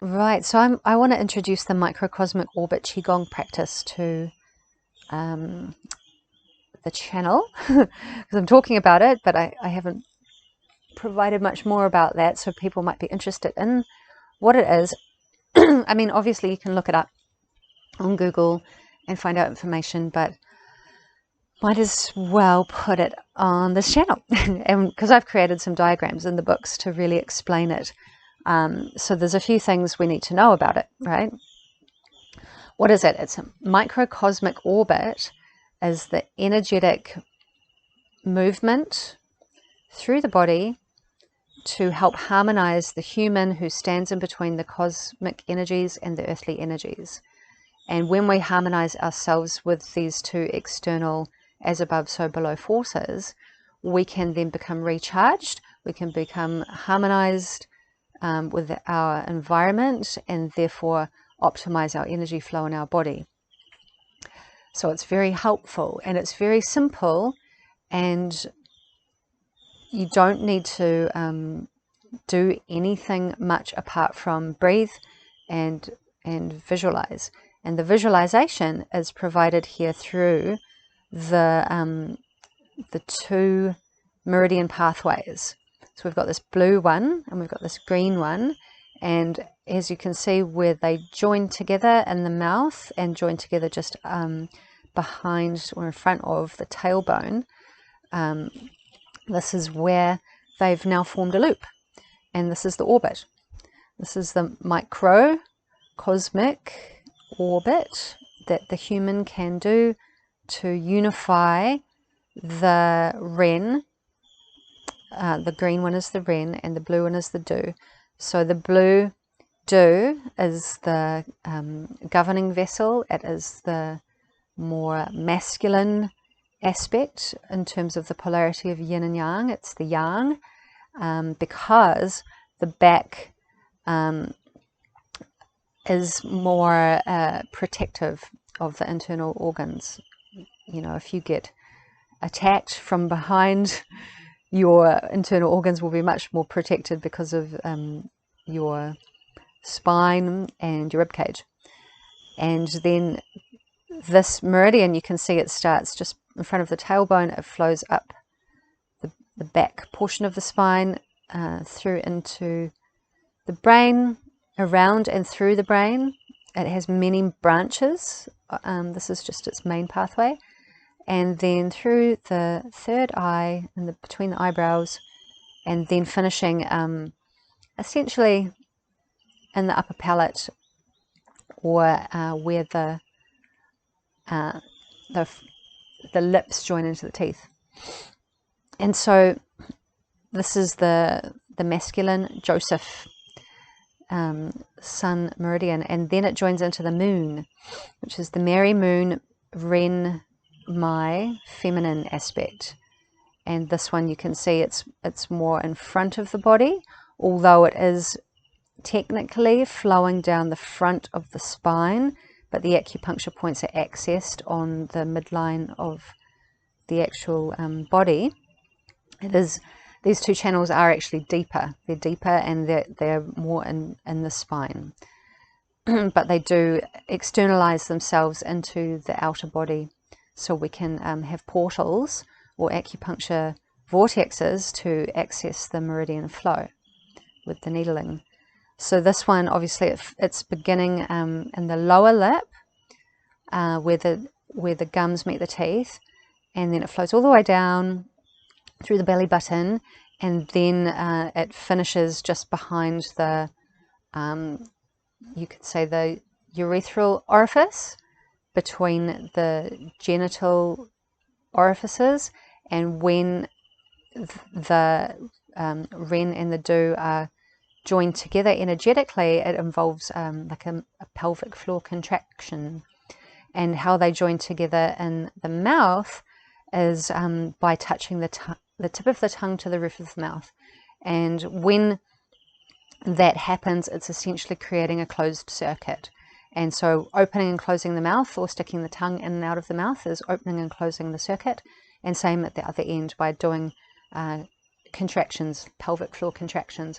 Right, so I want to introduce the microcosmic orbit qigong practice to the channel because I'm talking about it, but I haven't provided much more about that, so people might be interested in what it is. I mean, obviously you can look it up on Google and find out information, but might as well put it on this channel and because I've created some diagrams in the books to really explain it. So there's a few things we need to know about it, right? What is it? It's a microcosmic orbit is the energetic movement through the body to help harmonize the human who stands in between the cosmic energies and the earthly energies. And when we harmonize ourselves with these two external as above so below forces, we can then become recharged, we can become harmonized with our environment and therefore optimize our energy flow in our body. So it's very helpful and it's very simple, and you don't need to do anything much apart from breathe and visualize. And the visualization is provided here through the two meridian pathways. So we've got this blue one and we've got this green one, and as you can see where they join together in the mouth and join together just behind or in front of the tailbone, this is where they've now formed a loop, and this is the orbit. This is the microcosmic orbit that the human can do to unify the Ren. The green one is the Ren and the blue one is the Do. So the blue Do is the governing vessel. It is the more masculine aspect in terms of the polarity of yin and yang. It's the yang, because the back is more protective of the internal organs. You know, if you get attacked from behind, your internal organs will be much more protected because of your spine and your ribcage. And then this meridian, you can see it starts just in front of the tailbone. It flows up the back portion of the spine, through into the brain, around and through the brain. It has many branches. This is just its main pathway. And then through the third eye and between the eyebrows, and then finishing essentially in the upper palate, or where the lips join into the teeth. And so this is the masculine Joseph sun meridian, and then it joins into the moon, which is the Mary Moon Ren my feminine aspect. And this one you can see it's more in front of the body, although it is technically flowing down the front of the spine, but the acupuncture points are accessed on the midline of the actual body. It is, these two channels are actually deeper. They're deeper and they're more in the spine. But they do externalize themselves into the outer body. So we can have portals or acupuncture vortexes to access the meridian flow with the needling. So this one, obviously, it's beginning in the lower lip, where the gums meet the teeth, and then it flows all the way down through the belly button, and then it finishes just behind the, you could say, the urethral orifice, between the genital orifices. And when the Ren and the Do are joined together energetically, it involves like a pelvic floor contraction. And how they join together in the mouth is by touching the tip of the tongue to the roof of the mouth. And when that happens, it's essentially creating a closed circuit. And so opening and closing the mouth, or sticking the tongue in and out of the mouth, is opening and closing the circuit. And same at the other end by doing contractions, pelvic floor contractions.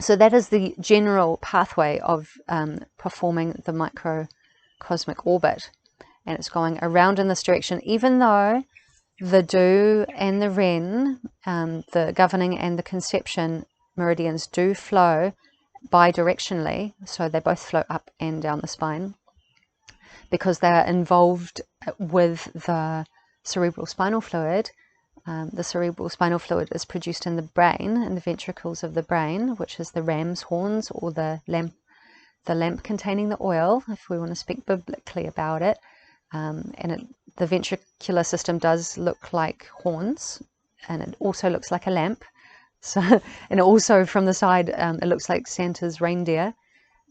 So that is the general pathway of performing the microcosmic orbit, and it's going around in this direction, even though the do and the ren, the governing and the conception meridians, do flow bidirectionally, so they both flow up and down the spine, because they are involved with the cerebral spinal fluid. The cerebral spinal fluid is produced in the brain, in the ventricles of the brain, which is the ram's horns, or the lamp containing the oil, if we want to speak biblically about it. The ventricular system does look like horns, and it also looks like a lamp. So, and also from the side, it looks like Santa's reindeer.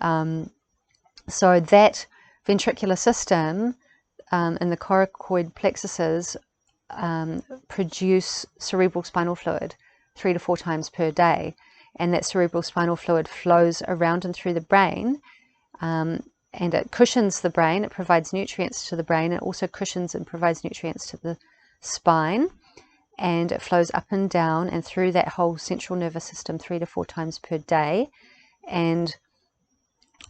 So that ventricular system and the coracoid plexuses produce cerebral spinal fluid 3 to 4 times per day, and that cerebral spinal fluid flows around and through the brain, and it cushions the brain, it provides nutrients to the brain, it also cushions and provides nutrients to the spine, and it flows up and down and through that whole central nervous system 3 to 4 times per day. And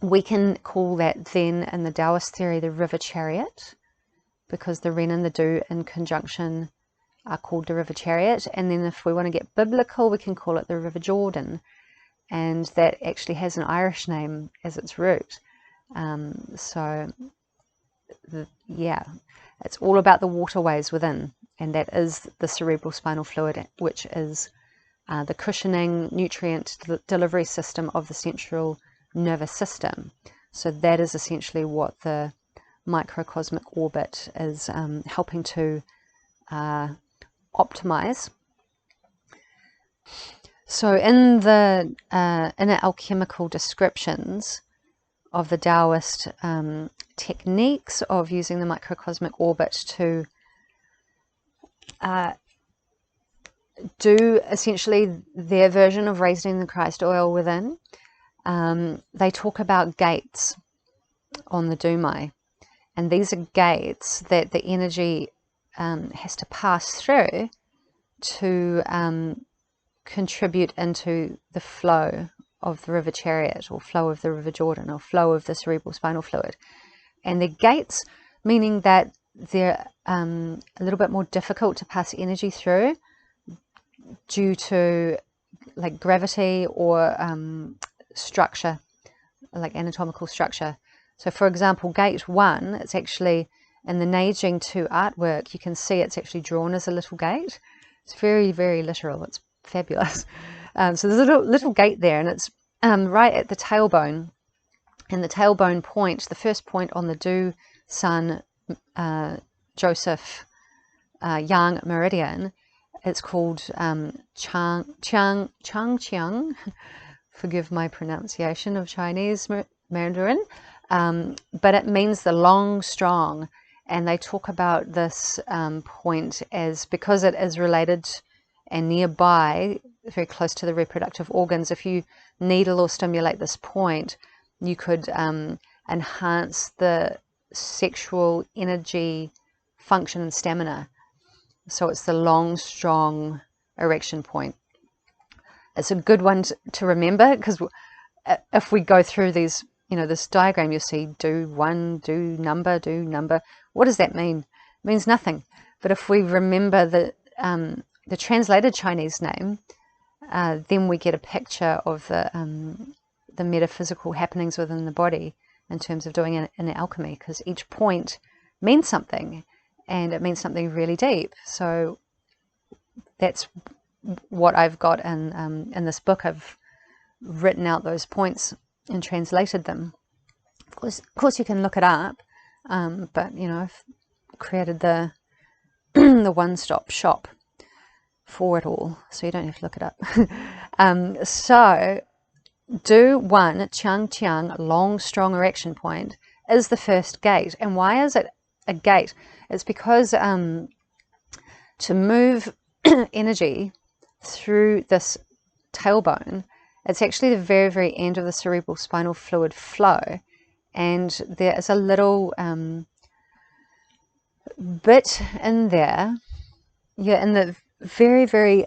we can call that then, in the Taoist theory, the river chariot, because the ren and the do in conjunction are called the river chariot. And then if we want to get biblical, we can call it the river Jordan, and that actually has an Irish name as its root. Yeah, it's all about the waterways within, and that is the cerebral spinal fluid, which is the cushioning nutrient delivery system of the central nervous system. So that is essentially what the microcosmic orbit is helping to optimize. So in the inner alchemical descriptions of the Taoist techniques of using the microcosmic orbit to do essentially their version of raising the Christ oil within, they talk about gates on the Dumai. And these are gates that the energy has to pass through to contribute into the flow of the river chariot, or flow of the river Jordan, or flow of the cerebral spinal fluid. And the gates, meaning that they're a little bit more difficult to pass energy through due to like gravity or structure, like anatomical structure. So for example, gate 1, it's actually in the Neijing 2 artwork, you can see it's actually drawn as a little gate. It's very, very literal. It's fabulous. So there's a little gate there, and it's right at the tailbone. And the tailbone point, the first point on the Do Sun Joseph Yang meridian, it's called Changqiang. Forgive my pronunciation of Chinese Mandarin. But it means the long, strong, and they talk about this point as, because it is related and nearby, very close to the reproductive organs, if you needle or stimulate this point, you could enhance the sexual energy, function and stamina. So it's the long, strong erection point. It's a good one to remember, because if we go through these, this diagram, you'll see do 1, do number. What does that mean? It means nothing. But if we remember the translated Chinese name, then we get a picture of the metaphysical happenings within the body in terms of doing an alchemy, because each point means something, and it means something really deep. So that's what I've got in this book. I've written out those points and translated them. Of course you can look it up, but I've created the the one-stop shop for it all, so you don't have to look it up. So do 1, Changqiang, long, strong erection point, is the first gate. And why is it a gate? It's because to move energy through this tailbone, it's actually the very, very end of the cerebral spinal fluid flow, and there is a little bit in there, in the very, very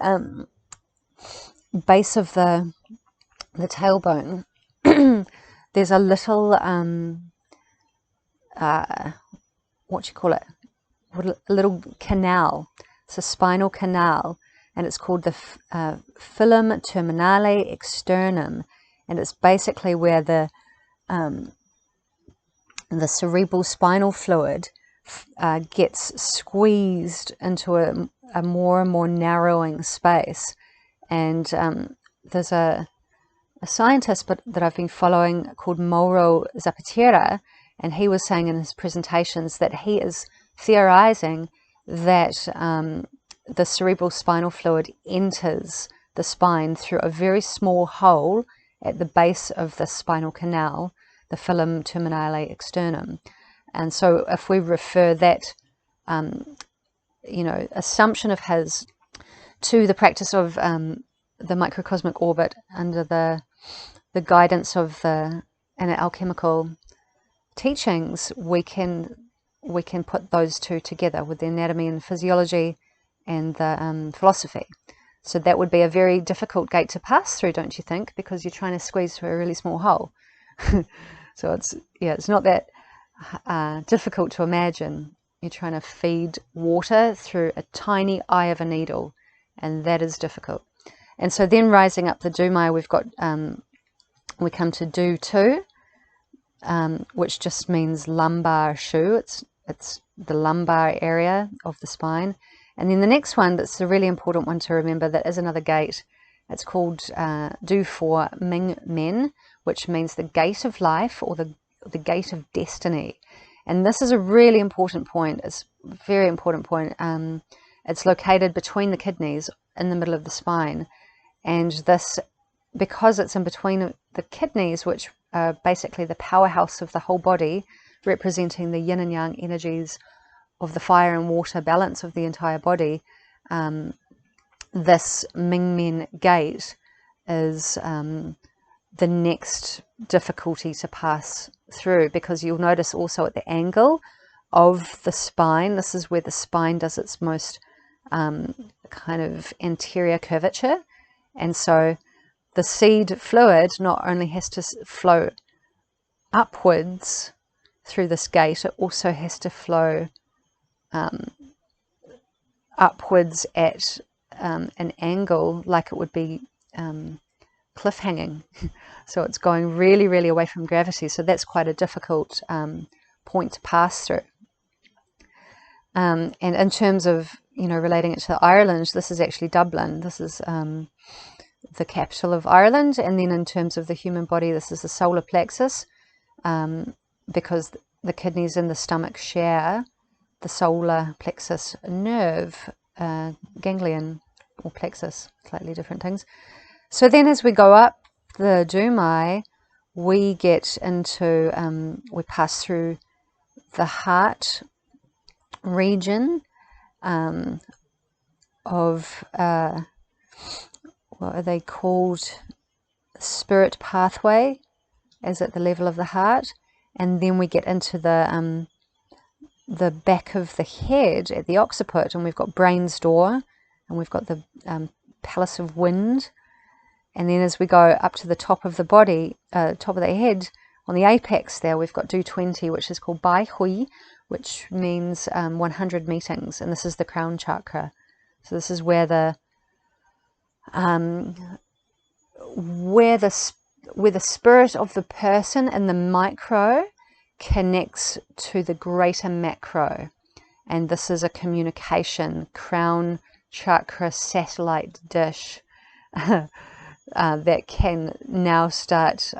base of the the tailbone, there's a little, what you call it, a little canal. It's a spinal canal, and it's called the filum terminale externum, and it's basically where the cerebral spinal fluid gets squeezed into a more and more narrowing space. And there's a scientist that I've been following called Mauro Zapatera, and he was saying in his presentations that he is theorizing that the cerebral spinal fluid enters the spine through a very small hole at the base of the spinal canal, the filum terminale externum. And so if we refer that assumption of his to the practice of the microcosmic orbit under the guidance of the alchemical teachings, we can put those two together with the anatomy and physiology and the philosophy. So that would be a very difficult gate to pass through, don't you think? Because you're trying to squeeze through a really small hole. So it's not that difficult to imagine. You're trying to feed water through a tiny eye of a needle, and that is difficult. And so then rising up the Dumai, we've got we come to Du 2, which just means lumbar shu. It's the lumbar area of the spine. And then the next one, that's a really important one to remember, that is another gate. It's called Du 4 Ming Men, which means the gate of life, or the gate of destiny. And this is a really important point. It's a very important point. It's located between the kidneys in the middle of the spine. And this, because it's in between the kidneys, which are basically the powerhouse of the whole body, representing the yin and yang energies of the fire and water balance of the entire body, this Mingmen gate is the next difficulty to pass through, because you'll notice also at the angle of the spine, this is where the spine does its most kind of anterior curvature, and so the seed fluid not only has to flow upwards through this gate, it also has to flow upwards at an angle like it would be cliff hanging. So it's going really, really away from gravity. So that's quite a difficult point to pass through. And in terms of, relating it to Ireland, this is actually Dublin. This is the capital of Ireland. And then in terms of the human body, this is the solar plexus, because the kidneys and the stomach share the solar plexus nerve, ganglion or plexus, slightly different things. So then as we go up the Dumai, we get into, we pass through the heart region of, what are they called? Spirit pathway, is at the level of the heart. And then we get into the back of the head at the occiput, and we've got brain's door, and we've got the palace of wind. And then as we go up to the top of the body, top of the head, on the apex there, we've got Du 20, which is called Bai Hui, which means 100 meetings, and this is the crown chakra. So this is where the spirit of the person in the micro connects to the greater macro, and this is a communication crown chakra satellite dish that can now start,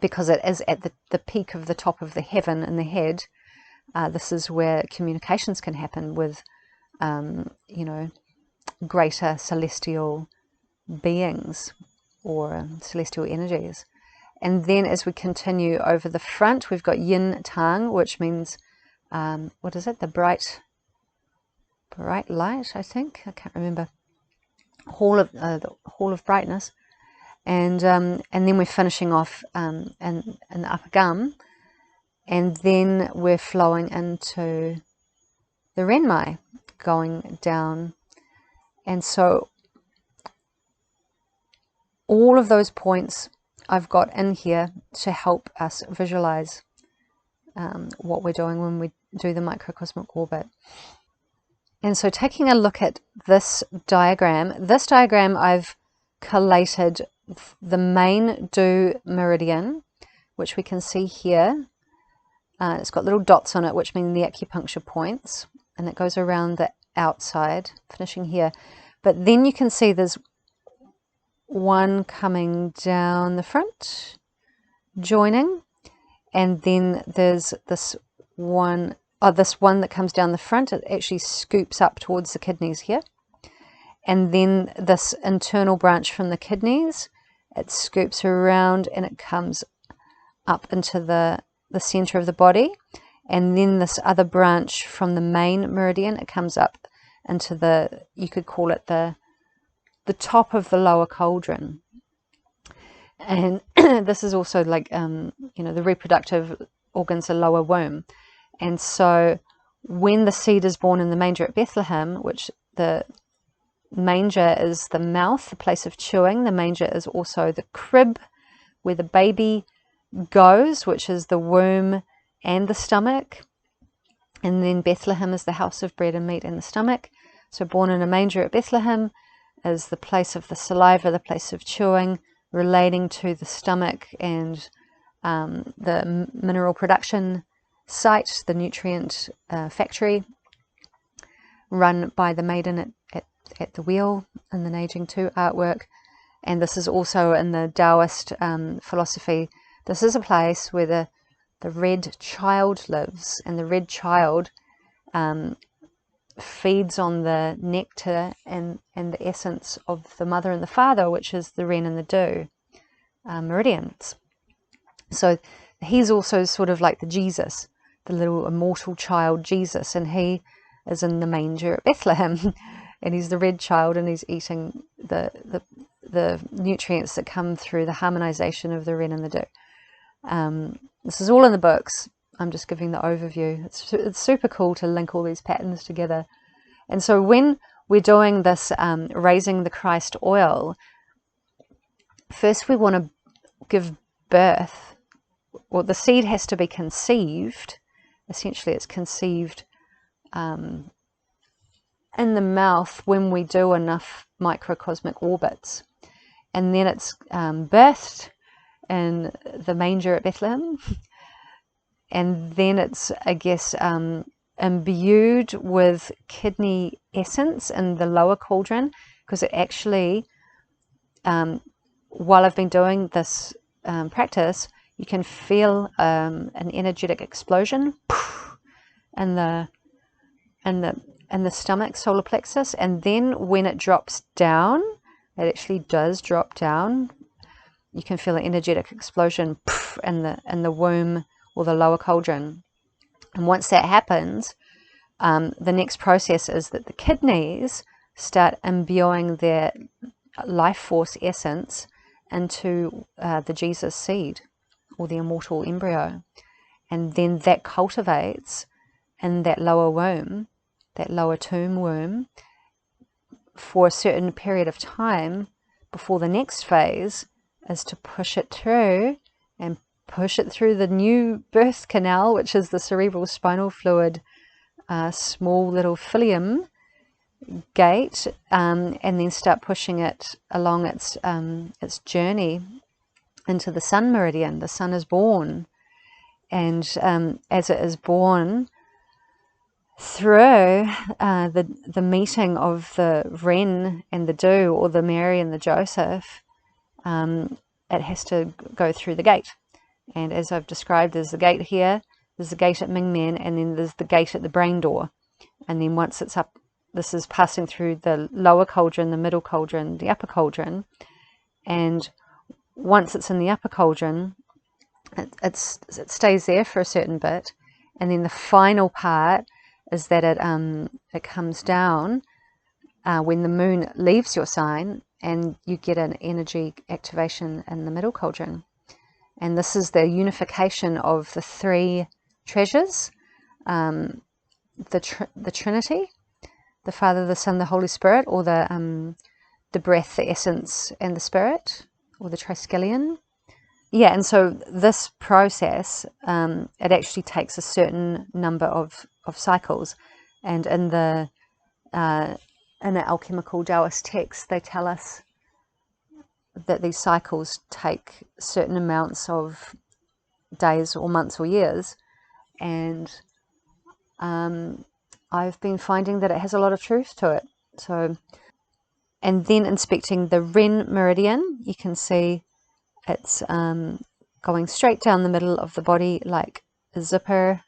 because it is at the peak of the top of the heaven in the head. This is where communications can happen with greater celestial beings or celestial energies. And then as we continue over the front, we've got Yin Tang, which means, what is it? The bright light, I think. I can't remember. The Hall of Brightness. And then we're finishing off in the upper gum. And then we're flowing into the Renmai, going down. And so all of those points I've got in here to help us visualize what we're doing when we do the microcosmic orbit. And so taking a look at this diagram I've collated the main do meridian, which we can see here. It's got little dots on it, which mean the acupuncture points, and it goes around the outside, finishing here. But then you can see there's one coming down the front, joining, and then there's this one that comes down the front. It actually scoops up towards the kidneys here. And then this internal branch from the kidneys, it scoops around and it comes up into the center of the body. And then this other branch from the main meridian, it comes up into the, you could call it the top of the lower cauldron. And this is also like, you know, the reproductive organs, the lower womb. And so when the seed is born in the manger at Bethlehem, which the manger is the mouth, the place of chewing. The manger is also the crib where the baby goes, which is the womb and the stomach. And then Bethlehem is the house of bread and meat and the stomach. So born in a manger at Bethlehem is the place of the saliva, the place of chewing, relating to the stomach and the mineral production site, the nutrient factory, run by the maiden at the wheel in the Neijing 2 artwork. And this is also in the Taoist philosophy. This is a place where the red child lives, and the red child feeds on the nectar and the essence of the mother and the father, which is the Ren and the Do meridians. So he's also sort of like the Jesus, the little immortal child Jesus, and he is in the manger at Bethlehem. And he's the red child, and he's eating the nutrients that come through the harmonization of the Ren and the Do. This is all in the books. I'm just giving the overview. It's super cool to link all these patterns together. And so when we're doing this raising the Christ oil, first we want to give birth. Well, the seed has to be conceived. Essentially, it's conceived in the mouth when we do enough microcosmic orbits. And then it's birthed in the manger at Bethlehem. And then it's, I guess, imbued with kidney essence in the lower cauldron, because it actually, while I've been doing this practice, you can feel an energetic explosion in the stomach, solar plexus. And then when it drops down, it actually does drop down. You can feel an energetic explosion in the womb or the lower cauldron. And once that happens, the next process is that the kidneys start imbuing their life force essence into the Jesus seed, or the immortal embryo. And then that cultivates in that lower womb, that lower tomb womb, for a certain period of time before the next phase is to push it through, and push it through the new birth canal, which is the cerebral spinal fluid, small little phyllium gate, and then start pushing it along its journey into the sun meridian. The sun is born, and as it is born through the meeting of the Ren and the Do, or the Mary and the Joseph, it has to go through the gate. And as I've described, there's the gate here, there's the gate at Mingmen, and then there's the gate at the brain door. And then once it's up, this is passing through the lower cauldron, the middle cauldron, the upper cauldron. And once it's in the upper cauldron, it stays there for a certain bit. And then the final part is that it comes down when the moon leaves your sign, and you get an energy activation in the middle cauldron. And this is the unification of the three treasures, the Trinity, the Father, the Son, the Holy Spirit, or the breath, the essence, and the Spirit, or the triskelion. Yeah, and so this process, it actually takes a certain number of cycles, and in the alchemical Taoist texts, they tell us that these cycles take certain amounts of days or months or years, and I've been finding that it has a lot of truth to it. So, and then inspecting the Ren meridian, you can see it's going straight down the middle of the body like a zipper.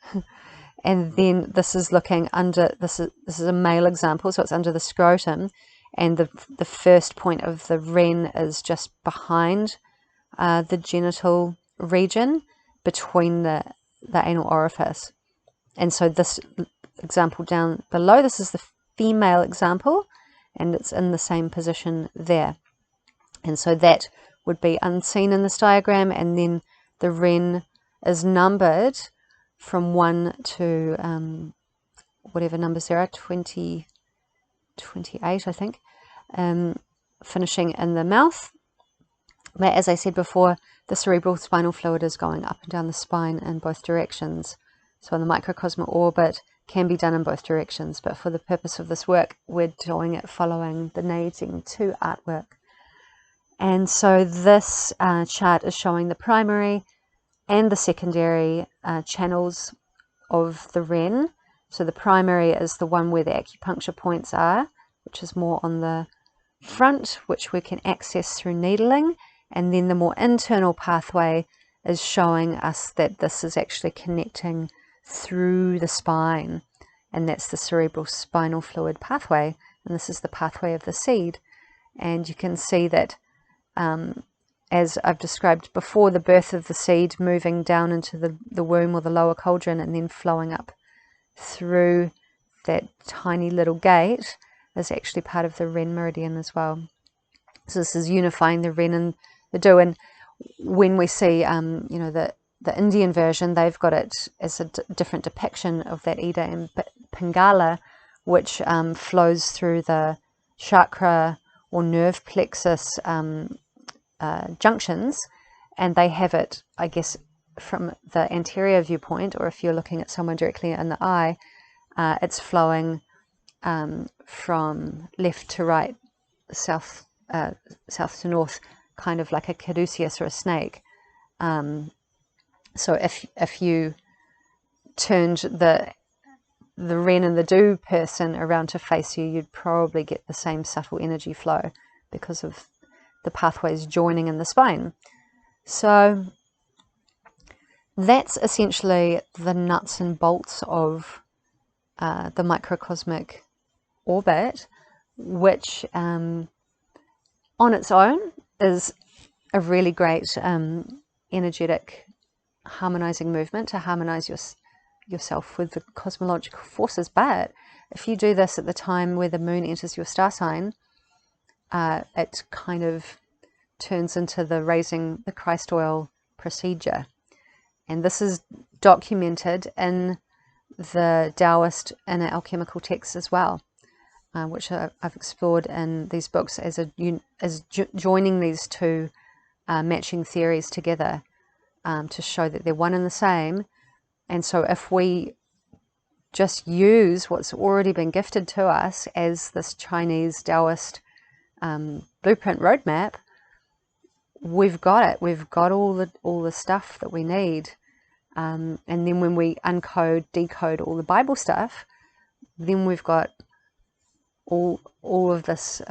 And then this is looking under, this is a male example, so it's under the scrotum, and the first point of the Ren is just behind the genital region, between the anal orifice. And so this example down below, this is the female example, and it's in the same position there. And so that would be unseen in this diagram, and then the Ren is numbered from 1 to whatever numbers there are, 20, 28 I think, finishing in the mouth. But as I said before, the cerebral spinal fluid is going up and down the spine in both directions. So in the microcosmic orbit can be done in both directions, but for the purpose of this work, we're doing it following the Neizing 2 artwork. And so this chart is showing the primary and the secondary channels of the Ren. So the primary is the one where the acupuncture points are, which is more on the front, which we can access through needling. And then the more internal pathway is showing us that this is actually connecting through the spine, and that's the cerebral spinal fluid pathway, and this is the pathway of the seed. And you can see that as I've described before, the birth of the seed moving down into the womb or the lower cauldron and then flowing up through that tiny little gate is actually part of the Ren meridian as well. So this is unifying the Ren and the Do. And when we see you know, the Indian version, they've got it as a different depiction of that Ida and Pingala, which flows through the chakra or nerve plexus junctions, and they have it, I guess, from the anterior viewpoint, or if you're looking at someone directly in the eye, it's flowing from left to right, south to north, kind of like a caduceus or a snake. So if you turned the Ren and the Do person around to face you, you'd probably get the same subtle energy flow because of the pathways joining in the spine. So that's essentially the nuts and bolts of the microcosmic orbit, which on its own is a really great energetic harmonizing movement to harmonize yourself with the cosmological forces. But if you do this at the time where the moon enters your star sign, it kind of turns into the raising the Christ oil procedure. And this is documented in the Taoist and alchemical texts as well, which I've explored in these books as joining these two matching theories together to show that they're one and the same. And so if we just use what's already been gifted to us as this Chinese Taoist blueprint roadmap, we've got it. We've got all the stuff that we need. And then when we decode all the Bible stuff, then we've got all of this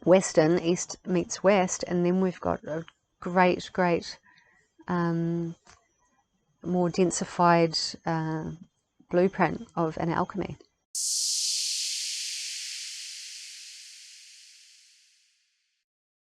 Western, East meets West, and then we've got a great more densified blueprint of an alchemy.